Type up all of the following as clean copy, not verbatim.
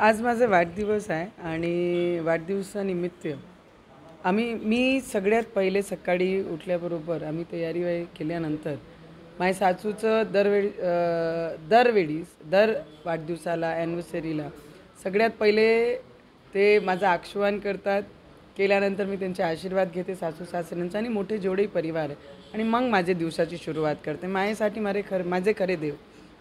आज माझा वाढदिवस आहे आणि वाढदिवसानिमित्त मी सगळ्यात पहिले सकाळी उठल्याबरोबर आम्ही तयारी केल्यानंतर माझ्या सासूचं दर वाढदिवसाला ॲनिव्हर्सरीला सगळ्यात पहिले ते माझं आक्षेपण करतात. केल्यानंतर मी त्यांचे आशीर्वाद घेते सासू सासऱ्यांचा आणि मोठे जेवढे परिवार आहे आणि मग माझ्या दिवसाची सुरुवात करते. माझ्यासाठी माझे खरे देव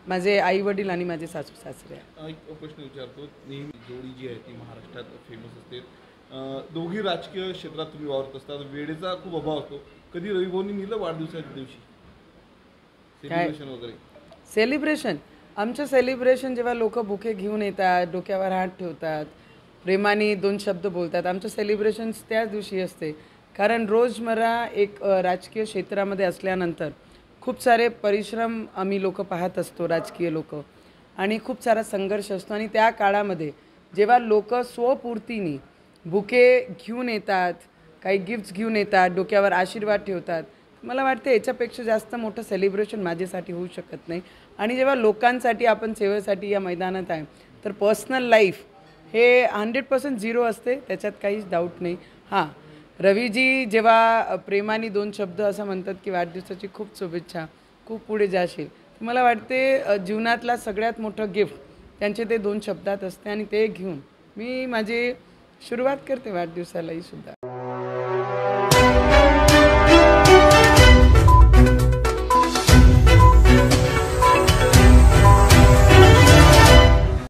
माझे आई वडील आणि माझे सासू सासरे. एक प्रश्न विचारतो. नेहमी जोडी जी आहे ती महाराष्ट्रात फेमस असते. दोघी राजकीय क्षेत्रात तुम्ही वावरत असतात. वेळेचा खूप अभाव असतो. कधी रविभाऊनी नेलं वाढदिवसाच्या दिवशी सेलिब्रेशन वगैरे? सेलिब्रेशन आमचं सेलिब्रेशन जेव्हा लोक बुके घेऊन येतात, डोक्यावर हात ठेवतात, प्रेमाने 2 शब्द बोलतात, आमचं सेलिब्रेशन त्याच दिवशी असते. कारण रोजमर्रा एक राजकीय क्षेत्रामध्ये असल्यानंतर खूप सारे परिश्रम आम्ही लोक पाहत असतो, राजकीय लोक, आणि खूप सारा संघर्ष असतो. आणि त्या काळामध्ये जेव्हा लोक स्वपूर्तीने बुके घेऊन येतात, काही गिफ्ट्स घेऊन येतात, डोक्यावर आशीर्वाद ठेवतात, मला वाटते याच्यापेक्षा जास्त मोठं सेलिब्रेशन माझ्यासाठी होऊ शकत नाही. आणि जेव्हा लोकांसाठी आपण सेवेसाठी या मैदानात आहे तर पर्सनल लाईफ हे 100% झिरो असते, त्याच्यात काहीच डाऊट नाही. हां, रवीजी जेव्हा प्रेमाने 2 शब्द असं म्हणतात की वाढदिवसाची खूप शुभेच्छा, खूप पुढे जाशील, तर मला वाटते जीवनातला सगळ्यात मोठं गिफ्ट त्यांचे ते 2 शब्दात असते. आणि ते घेऊन मी माझी सुरुवात करते वाढदिवसालाही सुद्धा.